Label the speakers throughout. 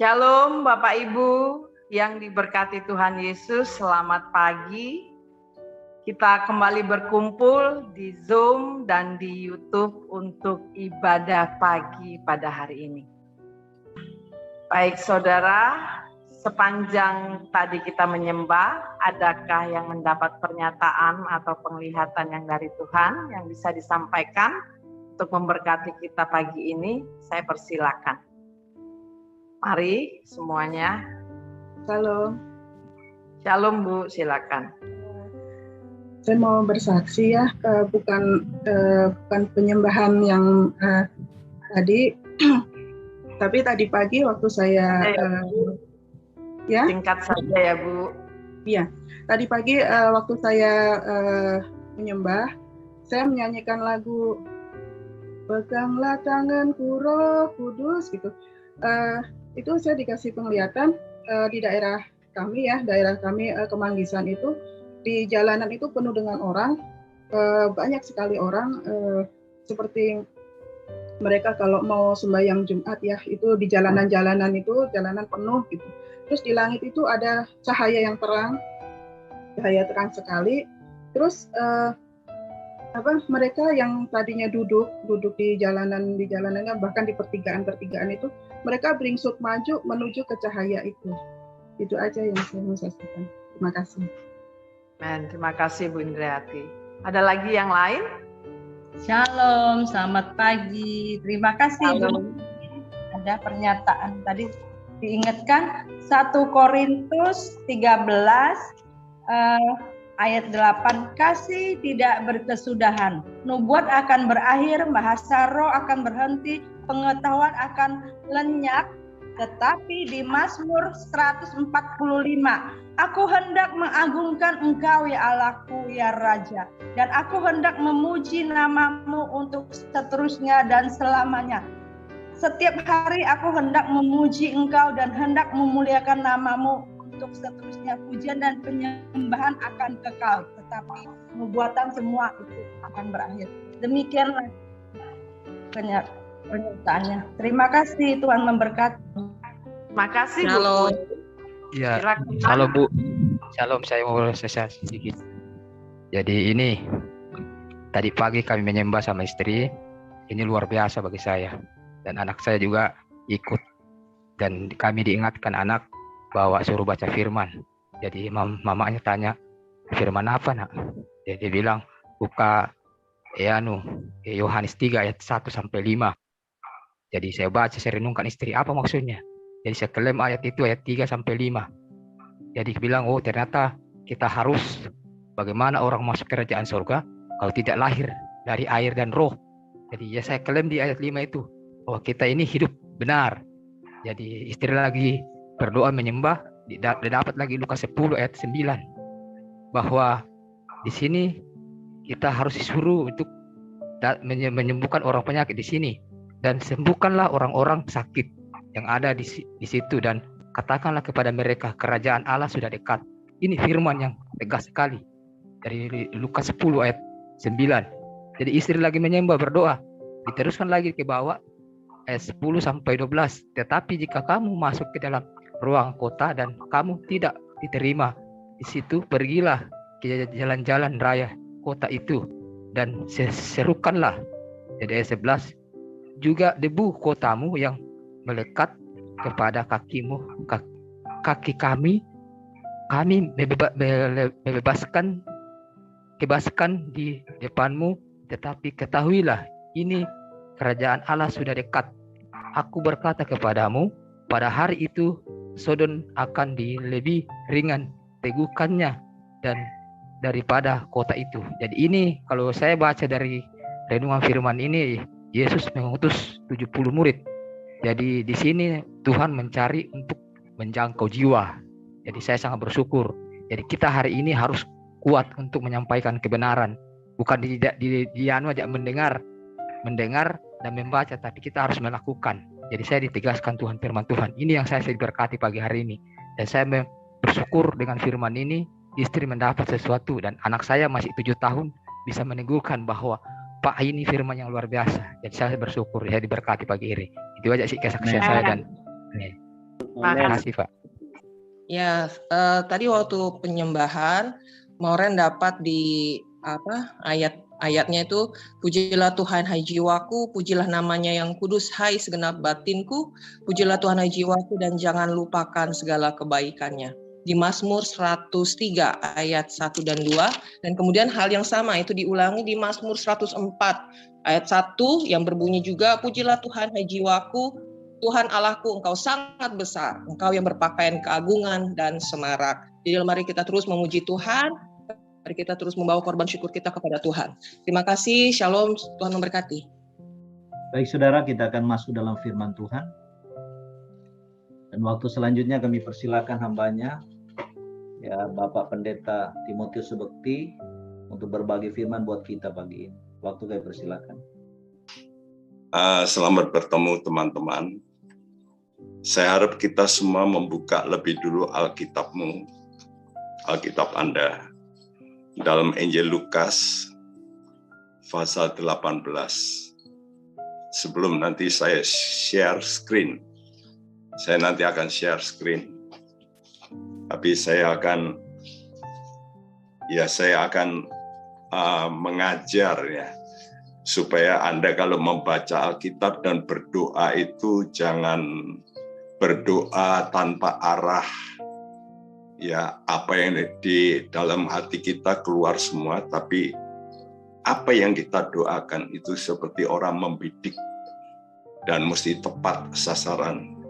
Speaker 1: Shalom Bapak Ibu yang diberkati Tuhan Yesus, selamat pagi. Kita kembali berkumpul di Zoom dan di YouTube untuk ibadah pagi pada hari ini. Baik saudara, sepanjang tadi kita menyembah, adakah yang mendapat pernyataan atau penglihatan yang dari Tuhan yang bisa disampaikan untuk memberkati kita pagi ini? Saya persilakan. Mari semuanya.
Speaker 2: Shalom.
Speaker 1: Shalom Bu, silakan.
Speaker 2: Saya mau bersaksi ya, bukan penyembahan yang tadi, tapi tadi pagi waktu saya ya.
Speaker 1: Singkat saja ya Bu.
Speaker 2: Iya, tadi pagi waktu saya menyembah, saya menyanyikan lagu Peganglah tanganku Roh Kudus gitu. Itu saya dikasih penglihatan di daerah kami Kemanggisan itu, di jalanan itu penuh dengan orang, banyak sekali orang, seperti mereka kalau mau sembahyang Jumat ya, itu di jalanan-jalanan itu, jalanan penuh gitu. Terus di langit itu ada cahaya yang terang, cahaya terang sekali. Terus mereka yang tadinya duduk di jalanannya, bahkan di pertigaan itu, mereka beringsut maju menuju ke cahaya itu. Itu aja yang saya mau sampaikan. Terima kasih.
Speaker 1: Terima kasih Bu Indriati. Ada lagi yang lain?
Speaker 3: Shalom, selamat pagi. Terima kasih Bu. Ada pernyataan tadi diingatkan 1 Korintus 13 ayat 8, kasih tidak berkesudahan, nubuat akan berakhir, bahasa roh akan berhenti, pengetahuan akan lenyap. Tetapi di Mazmur 145, aku hendak mengagungkan Engkau ya Allahku ya Raja, dan aku hendak memuji namamu untuk seterusnya dan selamanya. Setiap hari aku hendak memuji Engkau dan hendak memuliakan namamu untuk seterusnya. Pujian dan penyembahan akan kekal, tetapi nubuatan semua itu akan berakhir. Demikianlah pernyataannya. Terima kasih, Tuhan memberkati.
Speaker 1: Terima kasih Bu.
Speaker 4: Shalom. Ya, shalom Bu. Shalom, saya mau bersesaat sedikit. Jadi ini tadi pagi kami menyembah sama istri. Ini luar biasa bagi saya, dan anak saya juga ikut. Dan kami diingatkan anak bahwa suruh baca firman. Jadi mamanya tanya, firman apa nak? Jadi dia bilang buka Yohanes 3 ayat 1 sampai 5. Jadi saya baca, saya renungkan istri, apa maksudnya? Jadi saya klaim ayat itu ayat 3 sampai 5. Jadi bilang, oh ternyata kita harus, bagaimana orang masuk kerajaan surga kalau tidak lahir dari air dan roh. Jadi ya saya klaim di ayat 5 itu, bahwa kita ini hidup benar. Jadi istri lagi berdoa menyembah, dapat lagi Lukas 10 ayat 9, bahwa di sini kita harus disuruh untuk menyembuhkan orang penyakit di sini, dan sembuhkanlah orang-orang sakit yang ada di situ, dan katakanlah kepada mereka kerajaan Allah sudah dekat. Ini firman yang tegas sekali dari Lukas 10 ayat 9. Jadi istri lagi menyembah berdoa, diteruskan lagi ke bawah ayat 10 sampai 12. Tetapi jika kamu masuk ke dalam ruang kota dan kamu tidak diterima di situ, pergilah ke jalan-jalan raya kota itu dan serukanlah. Jadi ayat 11, juga debu kotamu yang melekat kepada kakimu, kaki kami bebaskan di depanmu, tetapi ketahuilah ini kerajaan Allah sudah dekat. Aku berkata kepadamu, pada hari itu Sodom akan lebih ringan tegukannya dan daripada kota itu. Jadi ini kalau saya baca dari renungan firman ini, Yesus mengutus 70 murid. Jadi di sini Tuhan mencari untuk menjangkau jiwa. Jadi saya sangat bersyukur. Jadi kita hari ini harus kuat untuk menyampaikan kebenaran. Bukan aja mendengar dan membaca, tapi kita harus melakukan. Jadi saya ditegaskan Tuhan, firman Tuhan. Ini yang saya diberkati pagi hari ini. Dan saya bersyukur dengan firman ini, istri mendapat sesuatu, dan anak saya masih 7 tahun bisa meneguhkan bahwa Pak, ini firman yang luar biasa. Jadi saya bersyukur, saya diberkati pagi ini. Itu aja sih kesaksian saya. Dan Terima kasih, Pak.
Speaker 5: Ya, tadi waktu penyembahan, Moren dapat di ayatnya itu, pujilah Tuhan hai jiwaku, pujilah namanya yang kudus hai segenap batinku, pujilah Tuhan hai jiwaku dan jangan lupakan segala kebaikannya. Di Mazmur 103 ayat 1 dan 2, dan kemudian hal yang sama itu diulangi di Mazmur 104 ayat 1 yang berbunyi juga, pujilah Tuhan hai jiwaku, Tuhan Allahku, Engkau sangat besar, Engkau yang berpakaian keagungan dan semarak. Jadi mari kita terus memuji Tuhan, mari kita terus membawa korban syukur kita kepada Tuhan. Terima kasih, Shalom, Tuhan memberkati.
Speaker 6: Baik saudara, kita akan masuk dalam firman Tuhan. Dan waktu selanjutnya kami persilakan hambanya, ya Bapak Pendeta Timotius Subekti, untuk berbagi firman buat kita pagi ini. Waktu kami persilakan.
Speaker 7: Selamat bertemu teman-teman. Saya harap kita semua membuka lebih dulu Alkitabmu, Alkitab Anda, dalam Injil Lukas, pasal 18. Sebelum nanti saya share screen, saya nanti akan share screen, tapi saya akan mengajar ya, supaya Anda kalau membaca Alkitab dan berdoa itu jangan berdoa tanpa arah. Ya, apa yang di dalam hati kita keluar semua, tapi apa yang kita doakan itu seperti orang membidik dan mesti tepat sasaran.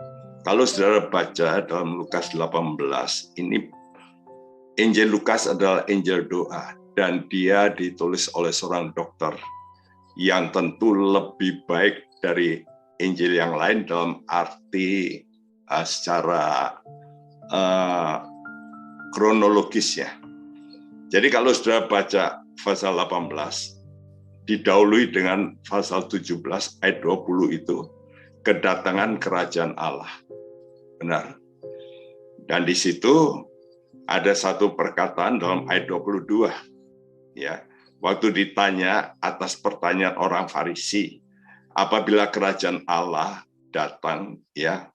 Speaker 7: Kalau saudara baca dalam Lukas 18, ini Injil Lukas adalah Injil doa dan dia ditulis oleh seorang dokter yang tentu lebih baik dari Injil yang lain dalam arti secara kronologis ya. Jadi kalau sudah baca pasal 18, didahului dengan pasal 17 ayat 20 itu, kedatangan kerajaan Allah. Benar. Dan di situ ada satu perkataan dalam ayat 22. Ya. Waktu ditanya atas pertanyaan orang Farisi, apabila kerajaan Allah datang, ya,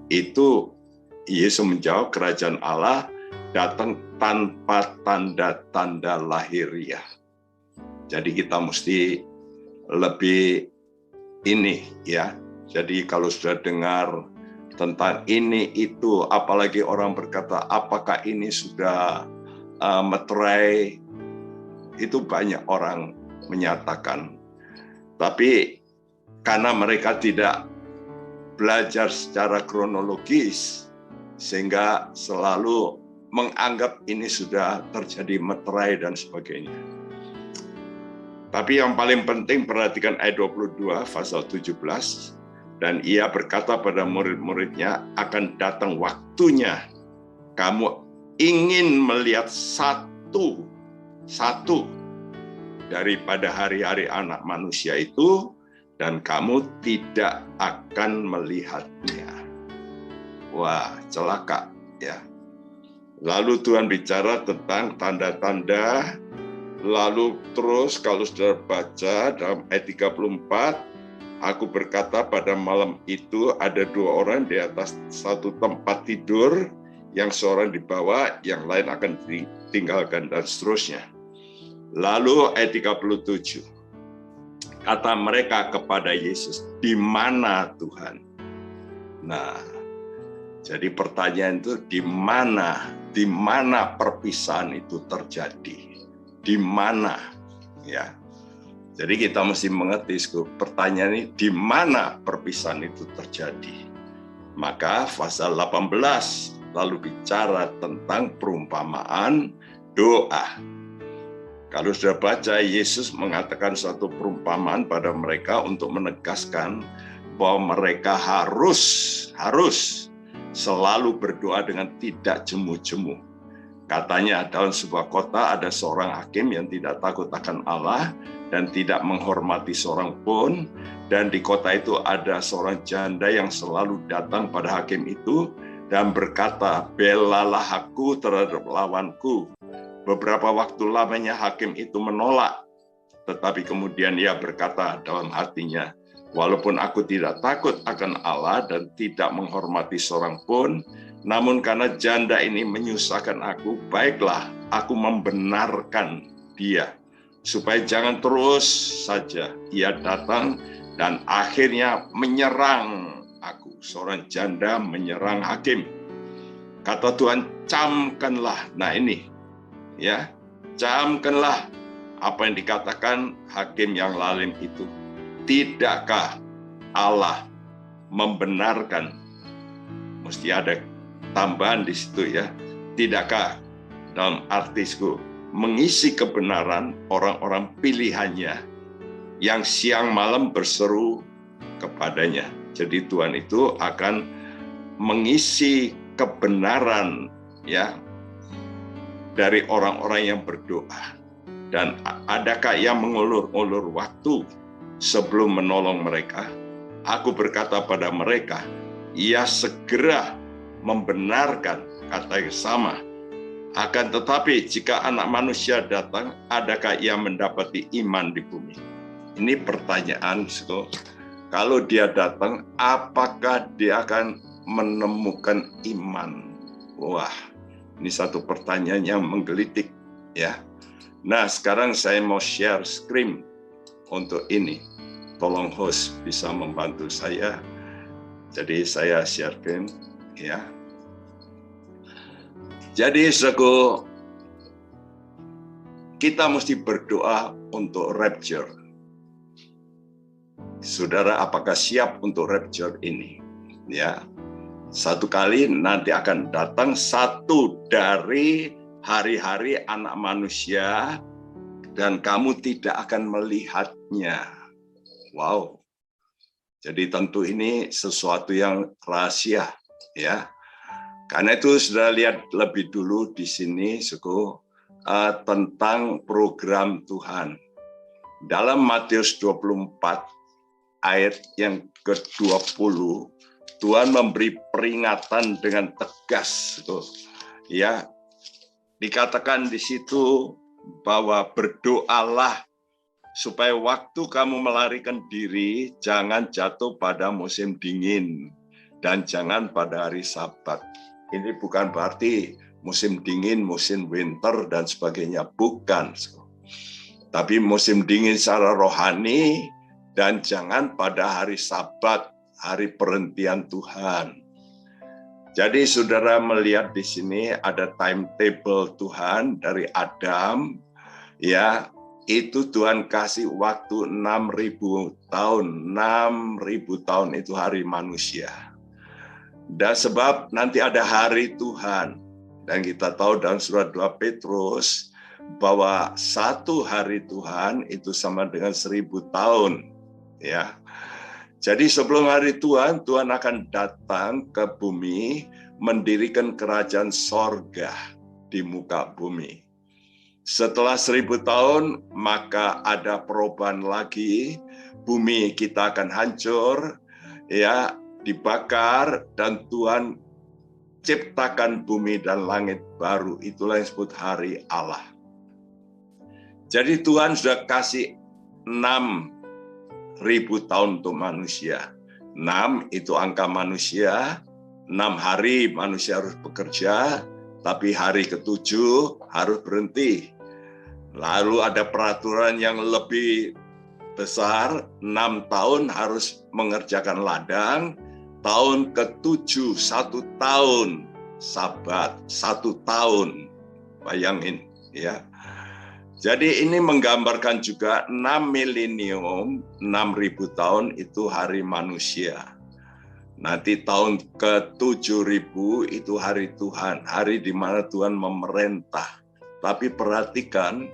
Speaker 7: itu Yesus menjawab, kerajaan Allah datang tanpa tanda-tanda lahiriah. Jadi kita mesti lebih ini, ya. Jadi kalau sudah dengar tentang ini itu, apalagi orang berkata, apakah ini sudah meterai? Itu banyak orang menyatakan. Tapi karena mereka tidak belajar secara kronologis, sehingga selalu menganggap ini sudah terjadi meterai dan sebagainya. Tapi yang paling penting perhatikan ayat 22, pasal 17. Dan ia berkata pada murid-muridnya, akan datang waktunya kamu ingin melihat satu daripada hari-hari anak manusia itu, dan kamu tidak akan melihatnya. Wah, celaka ya. Lalu Tuhan bicara tentang tanda-tanda. Lalu terus kalau saudara baca dalam ayat 34, aku berkata pada malam itu ada dua orang di atas satu tempat tidur, yang seorang dibawa, yang lain akan ditinggalkan, dan seterusnya. Lalu ayat 37, kata mereka kepada Yesus, di mana Tuhan? Nah, jadi pertanyaan itu di mana perpisahan itu terjadi? Di mana? Ya. Jadi kita mesti mengerti, pertanyaan ini di mana perpisahan itu terjadi? Maka pasal 18 lalu bicara tentang perumpamaan doa. Kalau sudah baca, Yesus mengatakan satu perumpamaan pada mereka untuk menegaskan bahwa mereka harus selalu berdoa dengan tidak jemu-jemu. Katanya dalam sebuah kota ada seorang hakim yang tidak takut akan Allah dan tidak menghormati seorang pun, dan di kota itu ada seorang janda yang selalu datang pada hakim itu dan berkata, belalah aku terhadap lawanku. Beberapa waktu lamanya hakim itu menolak, tetapi kemudian ia berkata dalam hatinya, Walaupun aku tidak takut akan Allah dan tidak menghormati seorang pun, namun karena janda ini menyusahkan aku, baiklah aku membenarkan dia, supaya jangan terus saja ia datang dan akhirnya menyerang aku. Seorang janda menyerang hakim. Kata Tuhan, camkanlah. Nah ini, ya, camkanlah apa yang dikatakan hakim yang lalim itu. Tidakkah Allah membenarkan? Mesti ada tambahan di situ ya. Tidakkah, dalam artisku, mengisi kebenaran orang-orang pilihannya yang siang malam berseru kepadanya. Jadi Tuhan itu akan mengisi kebenaran ya dari orang-orang yang berdoa. Dan adakah yang mengulur-ulur waktu sebelum menolong mereka? Aku berkata pada mereka, ia segera membenarkan, kata yang sama. Akan tetapi jika anak manusia datang, adakah ia mendapati iman di bumi? Ini pertanyaan, kalau dia datang, apakah dia akan menemukan iman? Wah, ini satu pertanyaan yang menggelitik ya. Nah, sekarang saya mau share screen untuk ini. Tolong host bisa membantu saya. Jadi saya sharekan ya. Jadi kita mesti berdoa untuk rapture. Saudara, apakah siap untuk rapture ini? Ya, satu kali nanti akan datang satu dari hari-hari anak manusia dan kamu tidak akan melihatnya. Wow. Jadi tentu ini sesuatu yang rahasia, ya. Karena itu sudah lihat lebih dulu di sini, tentang program Tuhan. Dalam Matius 24 ayat yang ke-20, Tuhan memberi peringatan dengan tegas, ya. Dikatakan di situ bahwa berdoalah supaya waktu kamu melarikan diri jangan jatuh pada musim dingin dan jangan pada hari Sabat. Ini bukan berarti musim dingin, musim winter dan sebagainya, bukan. Tapi musim dingin secara rohani dan jangan pada hari Sabat, hari perhentian Tuhan. Jadi saudara melihat di sini ada timetable Tuhan dari Adam, ya, itu Tuhan kasih waktu 6.000 tahun. 6.000 tahun itu hari manusia. Dan sebab nanti ada hari Tuhan. Dan kita tahu dalam surat 2 Petrus bahwa satu hari Tuhan itu sama dengan 1.000 tahun. Ya. Jadi sebelum hari Tuhan, Tuhan akan datang ke bumi, mendirikan kerajaan sorga di muka bumi. Setelah 1.000 tahun, maka ada perubahan lagi, bumi kita akan hancur, ya, dibakar, dan Tuhan ciptakan bumi dan langit baru. Itulah yang disebut hari Allah. Jadi Tuhan sudah kasih 6.000 tahun untuk manusia. 6 itu angka manusia, 6 hari manusia harus bekerja, tapi hari ke-7 harus berhenti. Lalu ada peraturan yang lebih besar, 6 tahun harus mengerjakan ladang, tahun ke-7 1 tahun Sabat, 1 tahun. Bayangin ya. Jadi ini menggambarkan juga 6 milenium, 6.000 tahun itu hari manusia. Nanti tahun ke-7.000 itu hari Tuhan, hari di mana Tuhan memerintah. Tapi perhatikan,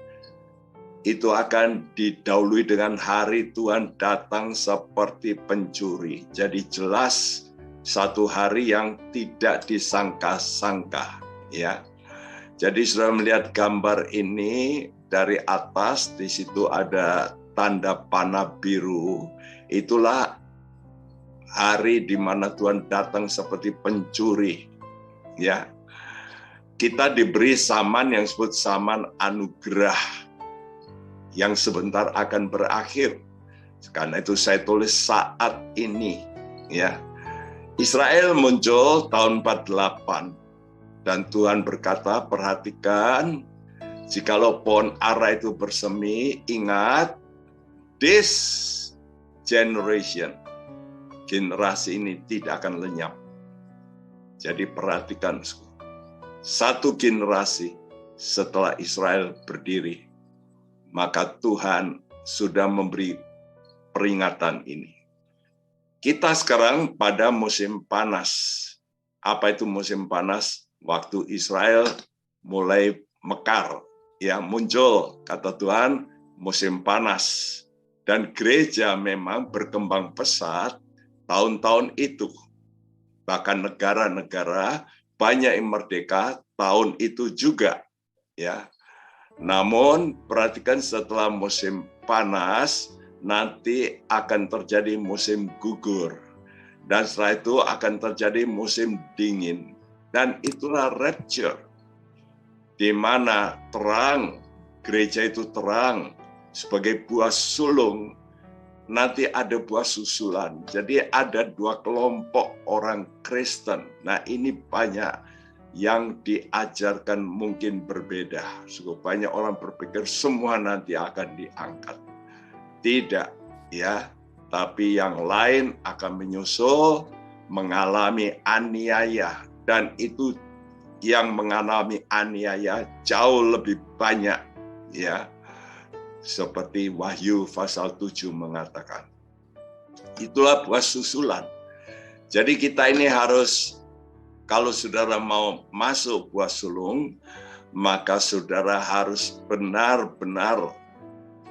Speaker 7: itu akan didahului dengan hari Tuhan datang seperti pencuri. Jadi jelas satu hari yang tidak disangka-sangka, ya. Jadi sudah melihat gambar ini dari atas, di situ ada tanda panah biru. Itulah hari di mana Tuhan datang seperti pencuri, ya. Kita diberi zaman yang disebut zaman anugerah, yang sebentar akan berakhir. Karena itu saya tulis saat ini, ya. Israel muncul tahun 48 dan Tuhan berkata, perhatikan, jikalau pohon ara itu bersemi, ingat, this generation, generasi ini tidak akan lenyap. Jadi perhatikan, satu generasi setelah Israel berdiri, maka Tuhan sudah memberi peringatan ini. Kita sekarang pada musim panas. Apa itu musim panas? Waktu Israel mulai mekar, ya, muncul, kata Tuhan, musim panas. Dan gereja memang berkembang pesat tahun-tahun itu. Bahkan negara-negara banyak yang merdeka tahun itu juga, ya. Namun perhatikan, setelah musim panas nanti akan terjadi musim gugur, dan setelah itu akan terjadi musim dingin, dan itulah rapture, di mana terang, gereja itu terang sebagai buah sulung. Nanti ada buah susulan. Jadi ada dua kelompok orang Kristen. Nah, ini banyak yang diajarkan mungkin berbeda. Banyak orang berpikir semua nanti akan diangkat. Tidak, ya. Tapi yang lain akan menyusul, mengalami aniaya. Dan itu yang mengalami aniaya jauh lebih banyak, ya. Seperti Wahyu pasal 7 mengatakan. Itulah buah susulan. Jadi kita ini harus, kalau saudara mau masuk buah sulung, maka saudara harus benar-benar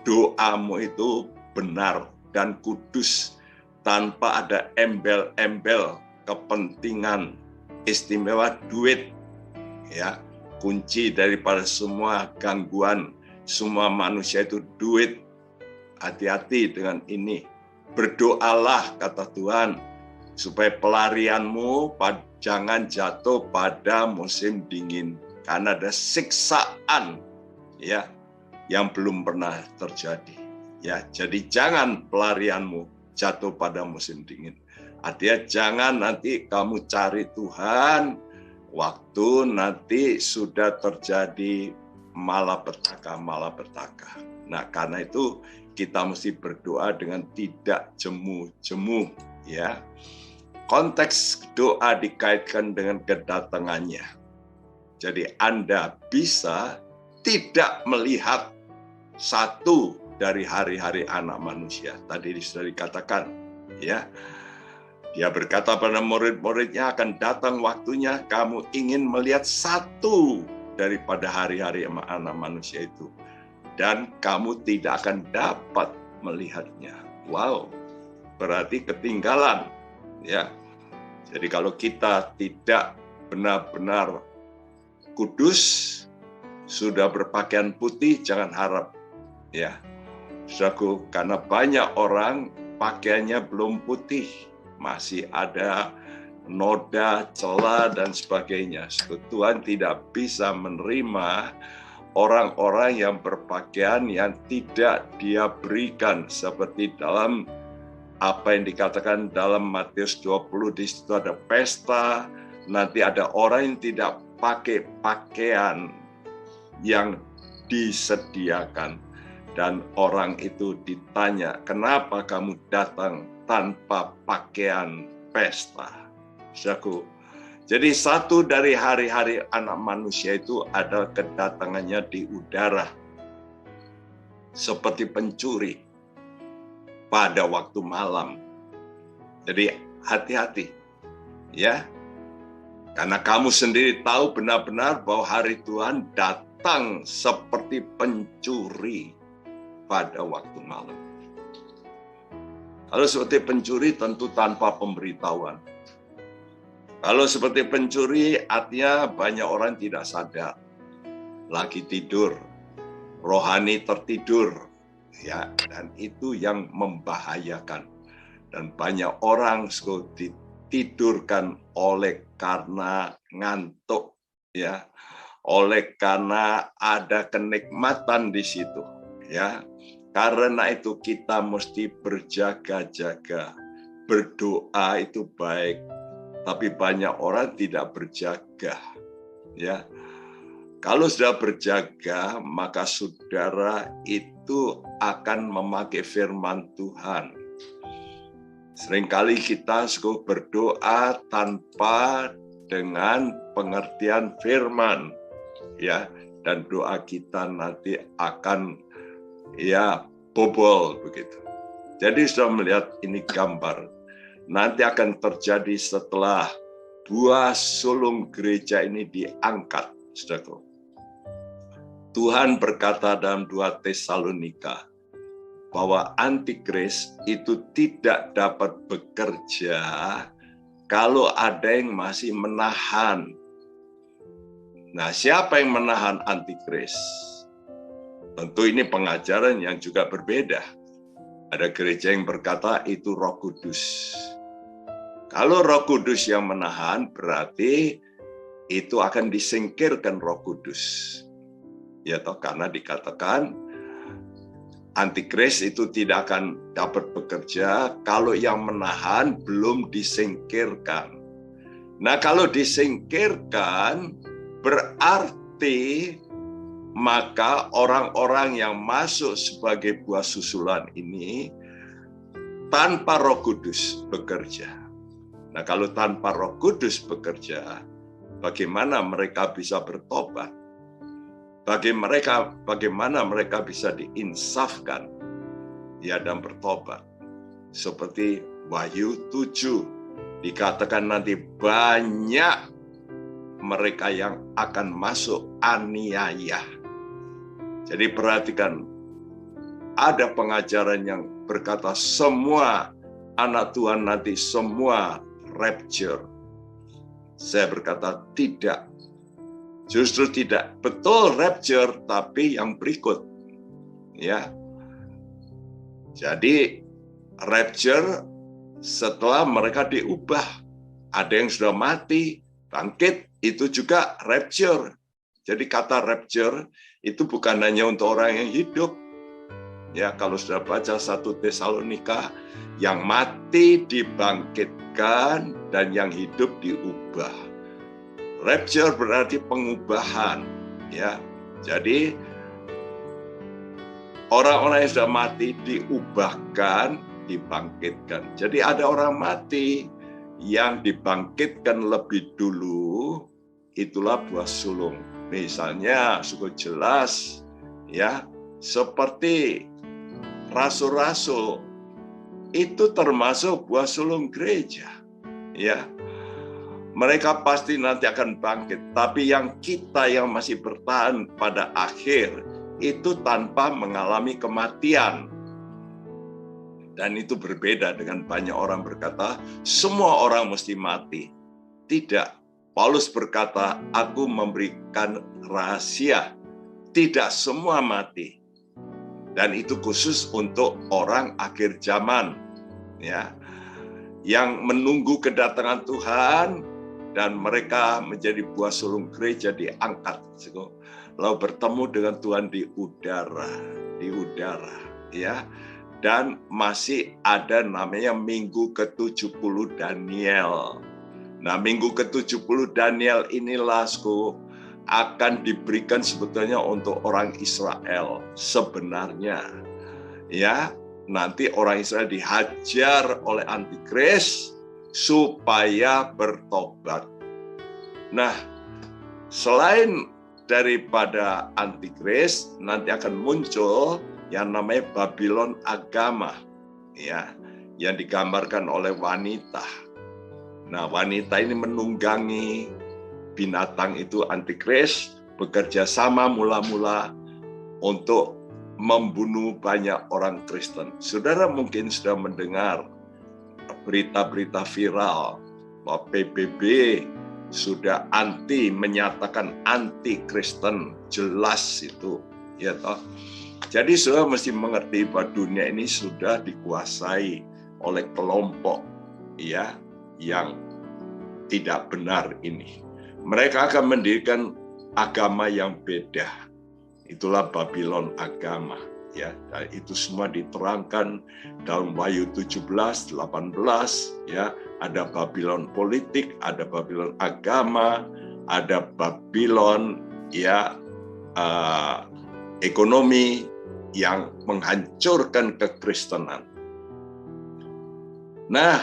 Speaker 7: doamu itu benar dan kudus, tanpa ada embel-embel kepentingan istimewa duit, ya. Kunci daripada semua gangguan semua manusia itu duit. Hati-hati dengan ini. Berdoalah, kata Tuhan, supaya pelarianmu jangan jatuh pada musim dingin, karena ada siksaan, ya, yang belum pernah terjadi, ya. Jadi jangan pelarianmu jatuh pada musim dingin. Artinya jangan nanti kamu cari Tuhan waktu nanti sudah terjadi malapetaka. Nah, karena itu kita mesti berdoa dengan tidak jemu-jemu, ya. Konteks doa dikaitkan dengan kedatangannya. Jadi Anda bisa tidak melihat satu dari hari-hari anak manusia. Tadi sudah dikatakan, ya. Dia berkata pada murid-muridnya, akan datang waktunya kamu ingin melihat satu daripada hari-hari anak manusia itu, dan kamu tidak akan dapat melihatnya. Wow, berarti ketinggalan, ya. Jadi kalau kita tidak benar-benar kudus, sudah berpakaian putih, jangan harap, ya, saudaraku, karena banyak orang pakaiannya belum putih, masih ada noda, celah, dan sebagainya. Tuhan tidak bisa menerima orang-orang yang berpakaian yang tidak Dia berikan, seperti dalam apa yang dikatakan dalam Matius 20, di situ ada pesta, nanti ada orang yang tidak pakai pakaian yang disediakan, dan orang itu ditanya, kenapa kamu datang tanpa pakaian pesta? Saudaraku, jadi satu dari hari-hari anak manusia itu adalah kedatangannya di udara, seperti pencuri pada waktu malam. Jadi hati-hati, ya, karena kamu sendiri tahu benar-benar bahwa hari Tuhan datang seperti pencuri pada waktu malam. Kalau seperti pencuri tentu tanpa pemberitahuan. Kalau seperti pencuri, artinya banyak orang tidak sadar, lagi tidur, rohani tertidur, ya, dan itu yang membahayakan. Dan banyak orang ditidurkan oleh karena ngantuk, ya, oleh karena ada kenikmatan di situ, ya. Karena itu kita mesti berjaga-jaga. Berdoa itu baik, tapi banyak orang tidak berjaga. Ya, kalau sudah berjaga, maka saudara itu akan memakai firman Tuhan. Seringkali kita suka berdoa tanpa dengan pengertian firman, ya, dan doa kita nanti akan bobol begitu. Jadi sudah melihat ini gambar. Nanti akan terjadi setelah buah sulung gereja ini diangkat, saudaraku. Tuhan berkata dalam 2 Tesalonika bahwa antikris itu tidak dapat bekerja kalau ada yang masih menahan. Nah, siapa yang menahan antikris? Tentu ini pengajaran yang juga berbeda. Ada gereja yang berkata itu Roh Kudus. Kalau Roh Kudus yang menahan, berarti itu akan disingkirkan Roh Kudus. Ya toh, karena dikatakan antikris itu tidak akan dapat bekerja kalau yang menahan belum disingkirkan. Nah, kalau disingkirkan berarti maka orang-orang yang masuk sebagai buah susulan ini tanpa Roh Kudus bekerja. Nah, kalau tanpa Roh Kudus bekerja, bagaimana mereka bisa bertobat? Bagaimana mereka bisa diinsafkan dan bertobat? Seperti Wahyu 7 dikatakan nanti banyak mereka yang akan masuk aniaya. Jadi perhatikan, ada pengajaran yang berkata semua anak Tuhan nanti semua rapture. Saya berkata tidak. Justru tidak. Betul rapture, tapi yang berikut. Ya. Jadi rapture setelah mereka diubah. Ada yang sudah mati, bangkit, itu juga rapture. Jadi kata rapture itu bukan hanya untuk orang yang hidup. Ya, kalau sudah baca 1 Tesalonika, yang mati dibangkitkan dan yang hidup diubah. Rapture berarti pengubahan, ya. Jadi orang-orang yang sudah mati diubahkan, dibangkitkan. Jadi ada orang mati yang dibangkitkan lebih dulu, itulah buah sulung. Misalnya cukup jelas, ya, seperti rasul-rasul itu termasuk buah sulung gereja, ya. Mereka pasti nanti akan bangkit, tapi yang kita yang masih bertahan pada akhir itu tanpa mengalami kematian. Dan itu berbeda dengan banyak orang berkata semua orang mesti mati. Tidak. Paulus berkata, aku memberikan rahasia, tidak semua mati. Dan itu khusus untuk orang akhir zaman, ya, yang menunggu kedatangan Tuhan dan mereka menjadi buah sulung gereja diangkat, lalu bertemu dengan Tuhan di udara, ya. Dan masih ada namanya Minggu ke-70 Daniel. Nah, Minggu ke-70 Daniel inilah akan diberikan sebetulnya untuk orang Israel sebenarnya. Ya, nanti orang Israel dihajar oleh antikris supaya bertobat. Nah, selain daripada antikris, nanti akan muncul yang namanya Babylon agama, ya, yang digambarkan oleh wanita. Nah, wanita ini menunggangi binatang itu antikris, bekerja sama mula-mula untuk membunuh banyak orang Kristen. Saudara mungkin sudah mendengar berita-berita viral bahwa PBB sudah menyatakan anti Kristen, jelas itu, ya toh. Jadi saudara mesti mengerti bahwa dunia ini sudah dikuasai oleh kelompok, ya, yang tidak benar ini. Mereka akan mendirikan agama yang beda. Itulah Babylon agama. ya. Dan itu semua diterangkan dalam Wahyu 17, 18, ya. Ada Babylon politik, ada Babylon agama, ada Babylon ya ekonomi yang menghancurkan kekristenan. Nah,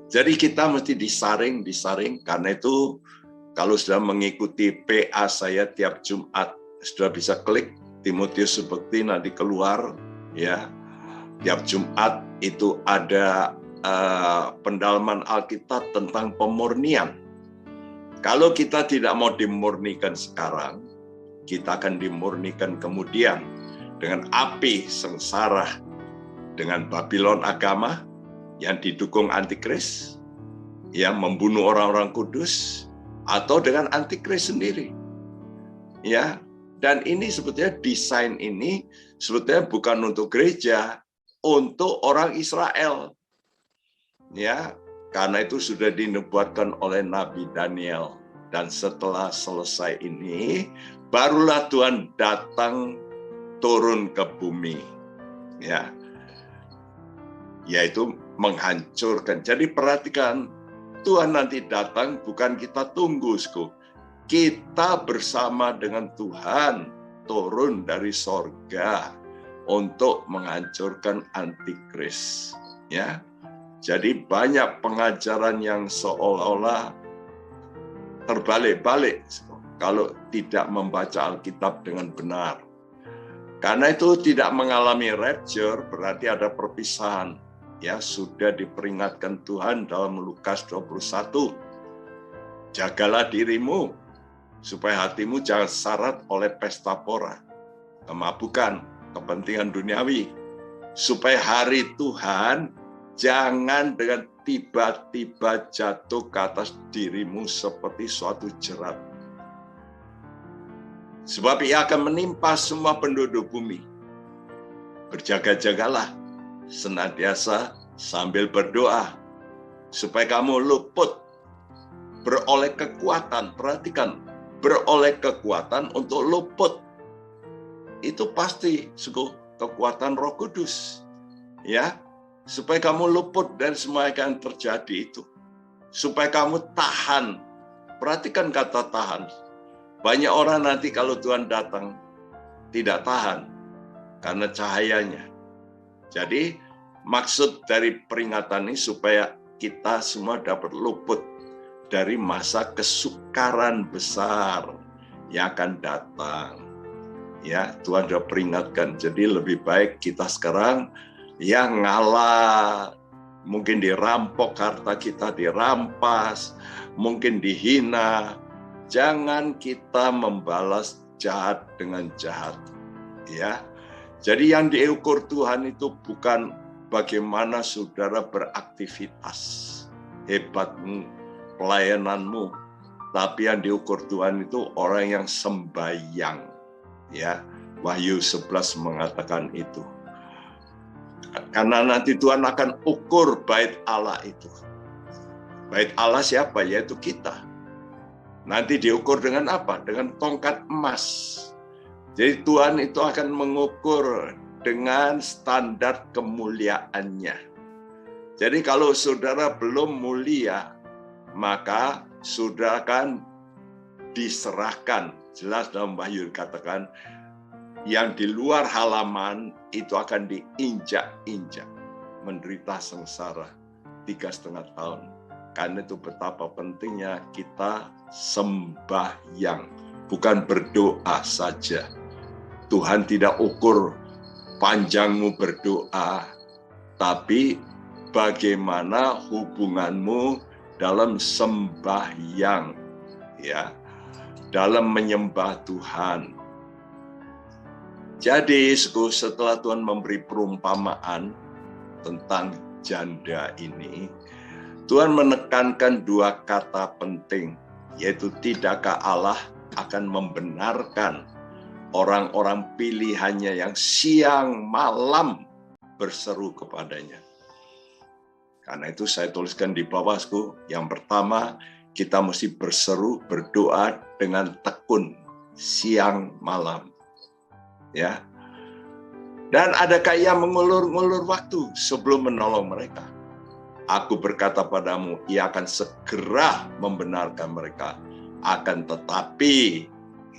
Speaker 7: jadi kita mesti disaring, karena itu kalau sudah mengikuti PA saya tiap Jumat, sudah bisa klik Timotius Subekti nanti keluar ya. Tiap Jumat itu ada pendalaman Alkitab tentang pemurnian. Kalau kita tidak mau dimurnikan sekarang, kita akan dimurnikan kemudian dengan api sengsara, dengan Babylon agama yang didukung antikris, yang membunuh orang-orang kudus, atau dengan antikris sendiri. Ya, dan ini sebetulnya desain ini sebetulnya bukan untuk gereja, untuk orang Israel. Ya, karena itu sudah dinubuatkan oleh Nabi Daniel. Dan setelah selesai ini, barulah Tuhan datang turun ke bumi. Ya, yaitu menghancurkan. Jadi perhatikan, Tuhan nanti datang bukan kita tunggu, kita bersama dengan Tuhan turun dari sorga untuk menghancurkan antikris. Ya, jadi banyak pengajaran yang seolah-olah terbalik-balik kalau tidak membaca Alkitab dengan benar. Karena itu tidak mengalami rapture berarti ada perpisahan. Ya, sudah diperingatkan Tuhan dalam Lukas 21. Jagalah dirimu supaya hatimu jangan syarat oleh pesta pora, kemabukan, kepentingan duniawi, supaya hari Tuhan jangan dengan tiba-tiba jatuh ke atas dirimu seperti suatu jerat. Sebab ia akan menimpa semua penduduk bumi. Berjaga-jagalah senantiasa sambil berdoa supaya kamu luput, beroleh kekuatan. Perhatikan, beroleh kekuatan untuk luput. Itu pasti kekuatan Roh Kudus. Ya, supaya kamu luput dari semua yang terjadi itu. Supaya kamu tahan. Perhatikan kata tahan. Banyak orang nanti kalau Tuhan datang tidak tahan karena cahayanya. Jadi maksud dari peringatan ini supaya kita semua dapat luput dari masa kesukaran besar yang akan datang. Ya, Tuhan sudah peringatkan. Jadi lebih baik kita sekarang yang ngalah, mungkin dirampok harta kita, dirampas, mungkin dihina. Jangan kita membalas jahat dengan jahat. Ya. Jadi yang diukur Tuhan itu bukan bagaimana saudara beraktivitas, hebatmu, pelayananmu, tapi yang diukur Tuhan itu orang yang sembahyang. Ya, Wahyu 11 mengatakan itu. Karena nanti Tuhan akan ukur bait Allah itu. Bait Allah siapa? Yaitu kita. Nanti diukur dengan apa? Dengan tongkat emas. Jadi Tuhan itu akan mengukur dengan standar kemuliaannya. Jadi kalau saudara belum mulia, maka saudara akan diserahkan. Jelas dalam Wahyu dikatakan, yang di luar halaman itu akan diinjak-injak, menderita sengsara 3,5 tahun. Karena itu betapa pentingnya kita sembahyang, bukan berdoa saja. Tuhan tidak ukur panjangmu berdoa, tapi bagaimana hubunganmu dalam sembahyang, ya, dalam menyembah Tuhan. Jadi setelah Tuhan memberi perumpamaan tentang janda ini, Tuhan menekankan 2 kata penting, yaitu tidakkah Allah akan membenarkan orang-orang pilihannya yang siang malam berseru kepadanya. Karena itu saya tuliskan di bawahku, yang pertama kita mesti berseru, berdoa dengan tekun siang malam. Ya. Dan adakah ia mengulur-ngulur waktu sebelum menolong mereka? Aku berkata padamu, ia akan segera membenarkan mereka. Akan tetapi,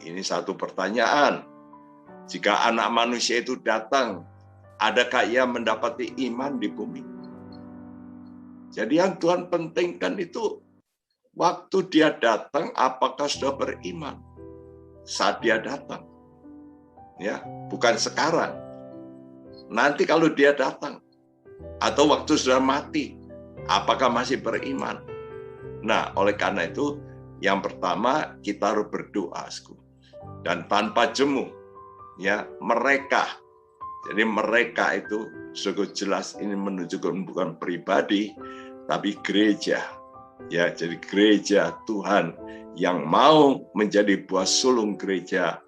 Speaker 7: ini satu pertanyaan. Jika anak manusia itu datang, adakah ia mendapati iman di bumi? Jadi yang Tuhan pentingkan itu, waktu dia datang, apakah sudah beriman? Saat dia datang. Ya, bukan sekarang. Nanti kalau dia datang, atau waktu sudah mati, apakah masih beriman? Nah, oleh karena itu, yang pertama kita harus berdoa, dan tanpa jemu, ya mereka. Jadi mereka itu cukup jelas ini menunjukkan bukan pribadi, tapi gereja. Ya, jadi gereja Tuhan yang mau menjadi buah sulung gereja,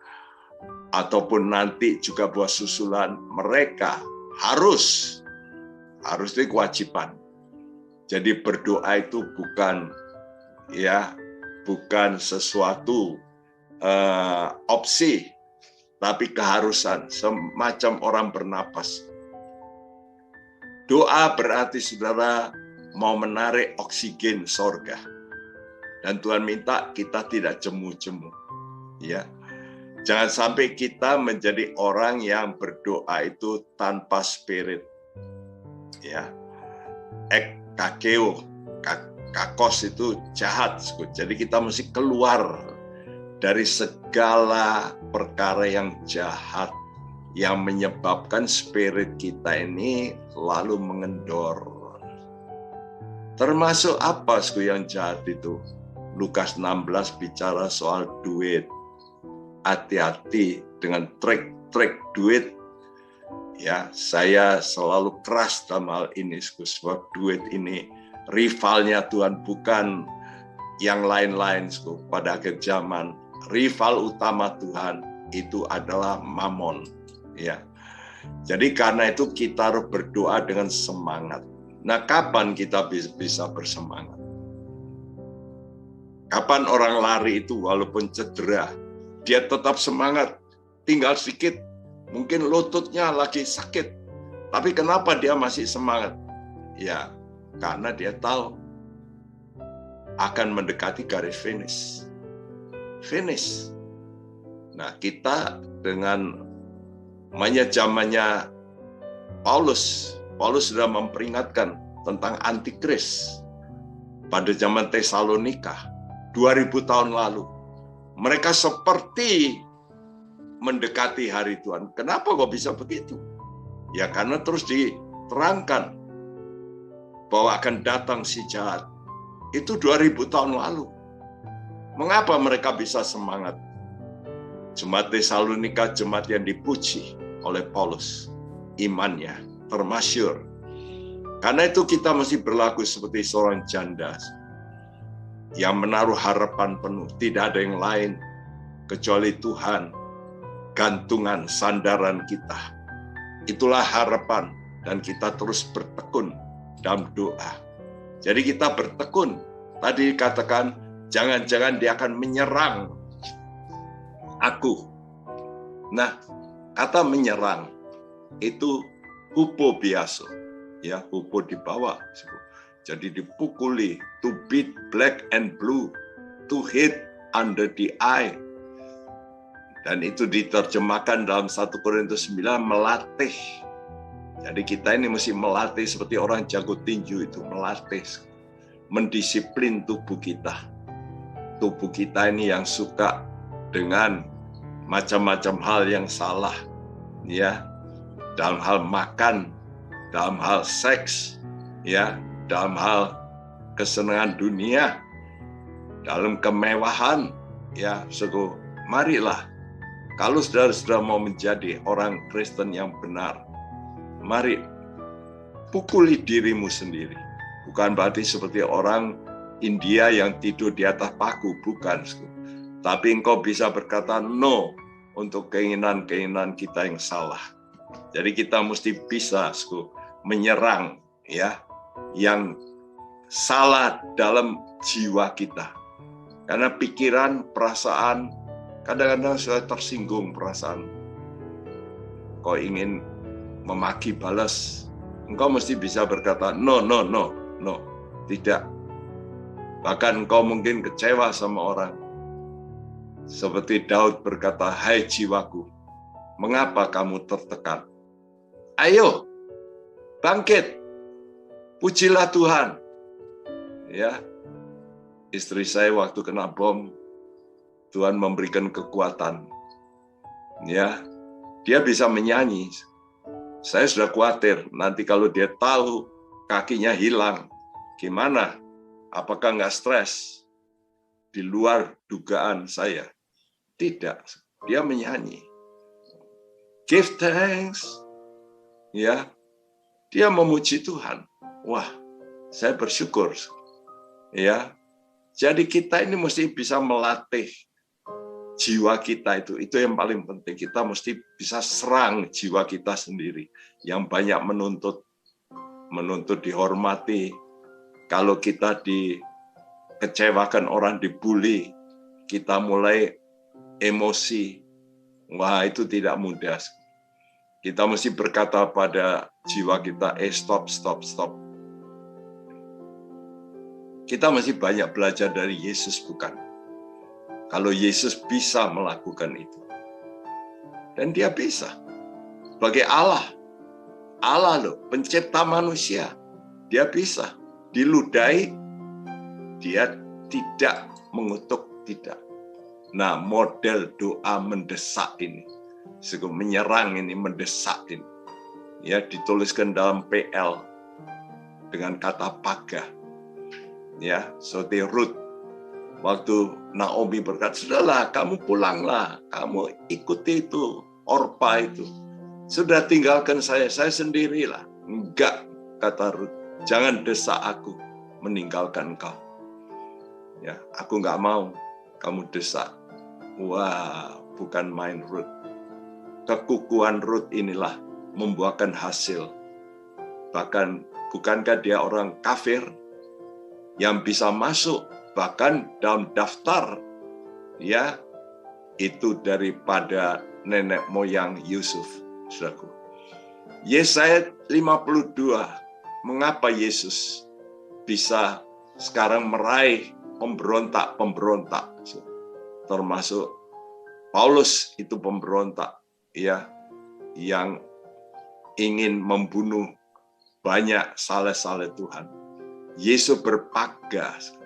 Speaker 7: ataupun nanti juga buah susulan, mereka harus itu kewajiban. Jadi berdoa itu bukan sesuatu opsi, tapi keharusan, semacam orang bernapas. Doa berarti saudara mau menarik oksigen sorga. Dan Tuhan minta kita tidak jemu-jemu. Ya. Jangan sampai kita menjadi orang yang berdoa itu tanpa spirit. Ya. Kakos itu jahat. Jadi kita mesti keluar dari segala perkara yang jahat yang menyebabkan spirit kita ini lalu mengendor. Termasuk apa yang jahat itu? Lukas 16 bicara soal duit. Hati-hati dengan trik duit. Ya, saya selalu keras dalam hal ini, sebab duit ini rivalnya Tuhan, bukan yang lain-lain. Pada akhir zaman, rival utama Tuhan itu adalah mamon. Ya, jadi karena itu kita harus berdoa dengan semangat. Nah, kapan kita bisa bersemangat? Kapan orang lari itu walaupun cedera, dia tetap semangat, tinggal sedikit, mungkin lututnya lagi sakit, tapi kenapa dia masih semangat? Ya, karena dia tahu akan mendekati garis finish. Nah, kita dengan zamannya Paulus sudah memperingatkan tentang antikris pada zaman Tesalonika 2000 tahun lalu. Mereka seperti mendekati hari Tuhan. Kenapa kok bisa begitu? Ya karena terus diterangkan bahwa akan datang si jahat. Itu 2000 tahun lalu. Mengapa mereka bisa semangat? Jemaat Tesalonika, jemaat yang dipuji oleh Paulus. Imannya termasyur. Karena itu kita mesti berlaku seperti seorang janda yang menaruh harapan penuh. Tidak ada yang lain kecuali Tuhan. Gantungan, sandaran kita. Itulah harapan. Dan kita terus bertekun dalam doa. Jadi kita bertekun. Tadi dikatakan, jangan-jangan dia akan menyerang aku. Nah, kata menyerang itu hupo biasa. Ya, hupo di bawah. Jadi dipukuli, to beat black and blue, to hit under the eye. Dan itu diterjemahkan dalam 1 Korintus 9, melatih. Jadi kita ini mesti melatih seperti orang jago tinju itu, melatih, mendisiplin tubuh kita. Tubuh kita ini yang suka dengan macam-macam hal yang salah, ya, dalam hal makan, dalam hal seks, ya, dalam hal kesenangan dunia, dalam kemewahan, ya, marilah. Kalau saudara mau menjadi orang Kristen yang benar, mari pukuli dirimu sendiri. Bukan berarti seperti orang India yang tidur di atas paku, bukan. Tapi engkau bisa berkata no untuk keinginan-keinginan kita yang salah. Jadi kita mesti bisa menyerang, ya, yang salah dalam jiwa kita. Karena pikiran, perasaan, kadang-kadang sudah tersinggung perasaan. Kau ingin memaki balas. Engkau mesti bisa berkata, no, tidak. Bahkan engkau mungkin kecewa sama orang. Seperti Daud berkata, hai jiwaku, mengapa kamu tertekan? Ayo, bangkit, pujilah Tuhan. Ya, istri saya waktu kena bom, Tuhan memberikan kekuatan. Ya, dia bisa menyanyi. Saya sudah khawatir, nanti kalau dia tahu kakinya hilang, gimana? Apakah nggak stres? Di luar dugaan saya. Tidak, dia menyanyi. Give thanks. Ya, dia memuji Tuhan. Wah, saya bersyukur. Ya, jadi kita ini mesti bisa melatih jiwa kita itu yang paling penting. Kita mesti bisa serang jiwa kita sendiri yang banyak menuntut dihormati. Kalau kita dikecewakan orang, dibully, kita mulai emosi. Wah, itu tidak mudah. Kita mesti berkata pada jiwa kita, stop. Kita masih banyak belajar dari Yesus, bukan? Kalau Yesus bisa melakukan itu. Dan dia bisa. Sebagai Allah loh, pencipta manusia. Dia bisa. Diludahi, dia tidak mengutuk, tidak. Nah, model doa mendesak ini. Menyerang ini, mendesak ini. Ya, dituliskan dalam PL dengan kata pagah. Ya, seperti Ruth. Waktu Naomi berkata, sudahlah, kamu pulanglah, kamu ikuti itu, Orpa itu. Sudah tinggalkan saya sendirilah. Enggak, kata Ruth, jangan desak aku meninggalkan kau. Ya, aku enggak mau kamu desak. Wah, bukan main Ruth. Kekukuhan Ruth inilah membuahkan hasil. Bahkan, bukankah dia orang kafir yang bisa masuk bahkan dalam daftar, ya, itu daripada nenek moyang Yusuf, saudaraku. Yesaya 52, mengapa Yesus bisa sekarang meraih pemberontak, termasuk Paulus itu pemberontak, ya, yang ingin membunuh banyak saleh-saleh Tuhan. Yesus berpagas.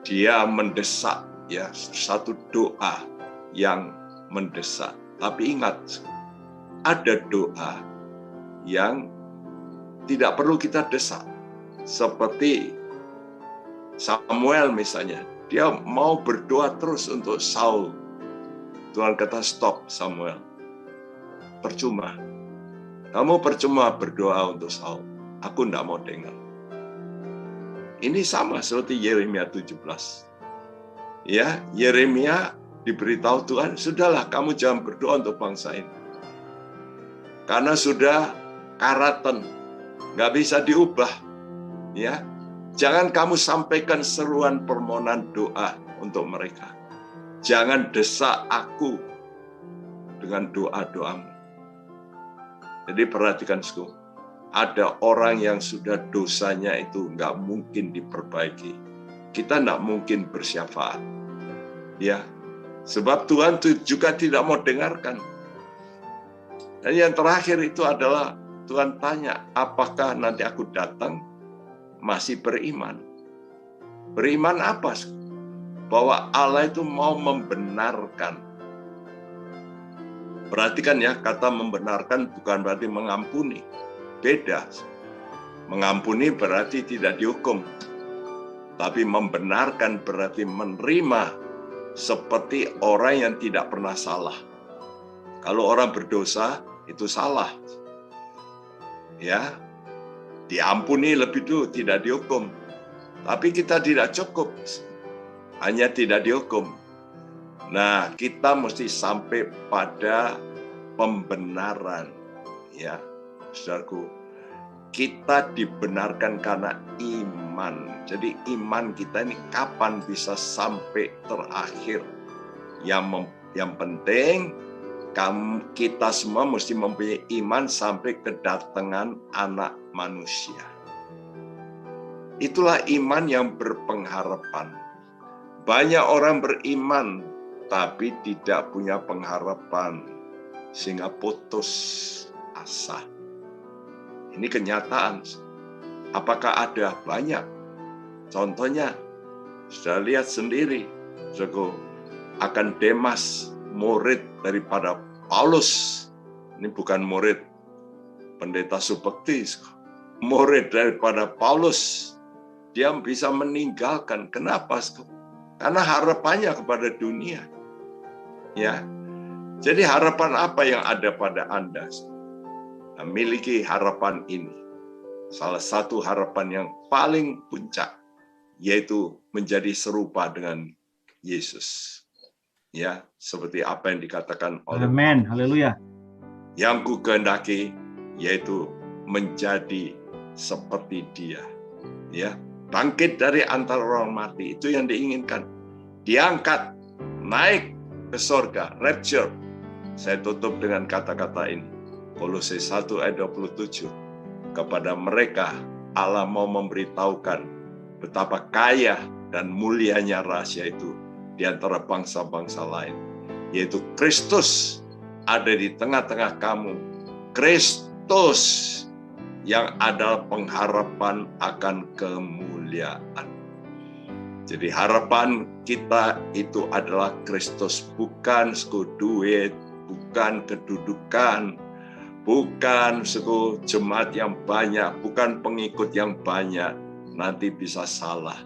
Speaker 7: Dia mendesak, ya, satu doa yang mendesak. Tapi ingat, ada doa yang tidak perlu kita desak. Seperti Samuel misalnya, dia mau berdoa terus untuk Saul. Tuhan kata, stop Samuel. Percuma. Kamu percuma berdoa untuk Saul. Aku tidak mau dengar. Ini sama seperti Yeremia 17. Ya, Yeremia diberitahu Tuhan, sudahlah kamu jangan berdoa untuk bangsa ini. Karena sudah karatan, nggak bisa diubah. Ya, jangan kamu sampaikan seruan permohonan doa untuk mereka. Jangan desak aku dengan doa-doamu. Jadi perhatikan, saudara. Ada orang yang sudah dosanya itu nggak mungkin diperbaiki. Kita nggak mungkin bersyafaat. Ya, sebab Tuhan juga tidak mau dengarkan. Dan yang terakhir itu adalah Tuhan tanya, apakah nanti aku datang masih beriman? Beriman apa? Bahwa Allah itu mau membenarkan. Perhatikan ya, kata membenarkan bukan berarti mengampuni. Beda. Mengampuni berarti tidak dihukum. Tapi membenarkan berarti menerima seperti orang yang tidak pernah salah. Kalau orang berdosa, itu salah. Ya, diampuni lebih dulu, tidak dihukum. Tapi kita tidak cukup. Hanya tidak dihukum. Nah, kita mesti sampai pada pembenaran. Ya, saudaraku, kita dibenarkan karena iman. Jadi iman kita ini kapan bisa sampai terakhir? Yang penting kita semua mesti mempunyai iman sampai kedatangan Anak Manusia. Itulah iman yang berpengharapan. Banyak orang beriman tapi tidak punya pengharapan sehingga putus asa. Ini kenyataan. Apakah ada? Banyak. Contohnya, sudah lihat sendiri, akan Demas, murid daripada Paulus. Ini bukan murid pendeta Subekti, murid daripada Paulus. Dia bisa meninggalkan. Kenapa? Karena harapannya kepada dunia. Ya. Jadi harapan apa yang ada pada Anda? Memiliki harapan ini. Salah satu harapan yang paling puncak yaitu menjadi serupa dengan Yesus. Ya, seperti apa yang dikatakan oleh
Speaker 6: Amin. Haleluya.
Speaker 7: Yang ku kehendaki yaitu menjadi seperti Dia. Ya, bangkit dari antara orang mati, itu yang diinginkan. Diangkat, naik ke sorga, rapture. Saya tutup dengan kata-kata ini. Kolose 1 ayat 27. Kepada mereka Allah mau memberitahukan betapa kaya dan mulianya rahasia itu di antara bangsa-bangsa lain. Yaitu Kristus ada di tengah-tengah kamu. Kristus yang adalah pengharapan akan kemuliaan. Jadi harapan kita itu adalah Kristus, bukan duit, bukan kedudukan, bukan jemaat yang banyak, bukan pengikut yang banyak. Nanti bisa salah.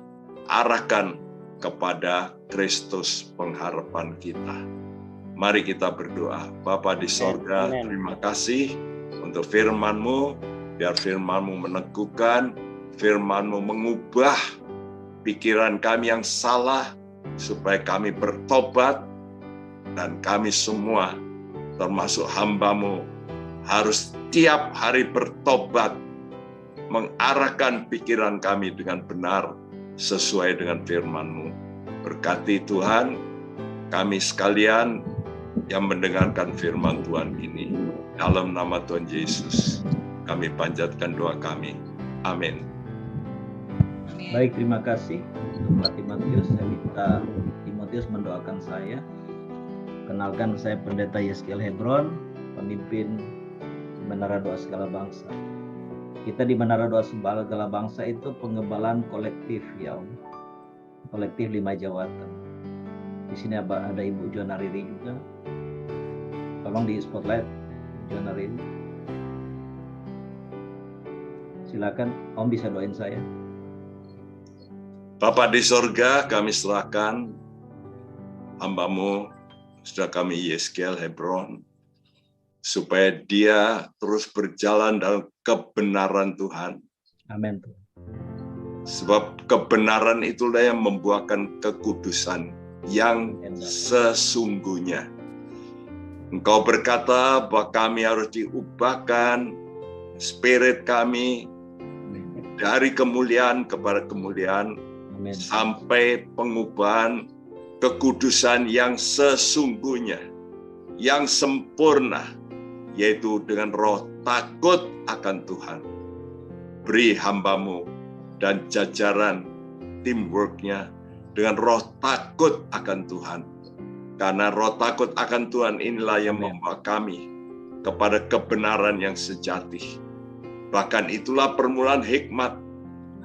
Speaker 7: Arahkan kepada Kristus pengharapan kita. Mari kita berdoa. Bapa di sorga, terima kasih untuk firman-Mu. Biar firman-Mu meneguhkan, firman-Mu mengubah pikiran kami yang salah, supaya kami bertobat, dan kami semua, termasuk hamba-Mu, harus tiap hari bertobat, mengarahkan pikiran kami dengan benar, sesuai dengan firman-Mu. Berkati Tuhan, kami sekalian yang mendengarkan firman Tuhan ini. Dalam nama Tuhan Yesus, kami panjatkan doa kami. Amin.
Speaker 6: Baik, terima kasih untuk Pak Timotius. Saya minta Timotius mendoakan saya. Kenalkan, saya Pendeta Yeskiel Hebron, pemimpin Menara Doa Segala Bangsa. Kita di Menara Doa Segala Bangsa itu pengembalaan kolektif, ya Om. Kolektif 5 jawatan. Di sini ada Ibu Joana Riri juga. Tolong di spotlight Joana Riri. Silakan Om bisa doain saya.
Speaker 7: Bapa di sorga, kami serahkan hamba-Mu, sudah kami Yeskiel Hebron, supaya dia terus berjalan dalam kebenaran Tuhan.
Speaker 6: Amin.
Speaker 7: Sebab kebenaran itulah yang membuahkan kekudusan yang sesungguhnya. Engkau berkata bahwa kami harus diubahkan spirit kami dari kemuliaan kepada kemuliaan.
Speaker 6: Amin.
Speaker 7: Sampai pengubahan kekudusan yang sesungguhnya, yang sempurna, yaitu dengan roh takut akan Tuhan. Beri hamba-Mu dan jajaran teamwork-nya dengan roh takut akan Tuhan. Karena roh takut akan Tuhan inilah yang membawa kami kepada kebenaran yang sejati. Bahkan itulah permulaan hikmat.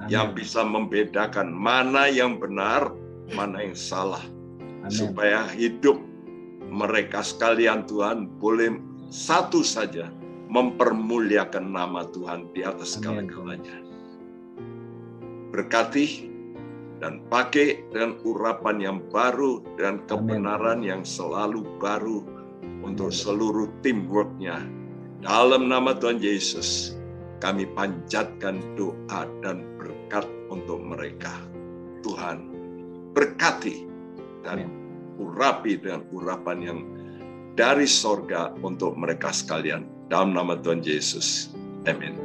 Speaker 7: Amin. Yang bisa membedakan mana yang benar, mana yang salah. Amin. Supaya hidup mereka sekalian Tuhan boleh satu saja, mempermuliakan nama Tuhan di atas segala-galanya. Berkati dan pakai dengan urapan yang baru dan kebenaran yang selalu baru untuk seluruh teamwork-nya. Dalam nama Tuhan Yesus, kami panjatkan doa dan berkat untuk mereka. Tuhan, berkati dan urapi dengan urapan yang dari sorga untuk mereka sekalian. Dalam nama Tuhan Yesus. Amin.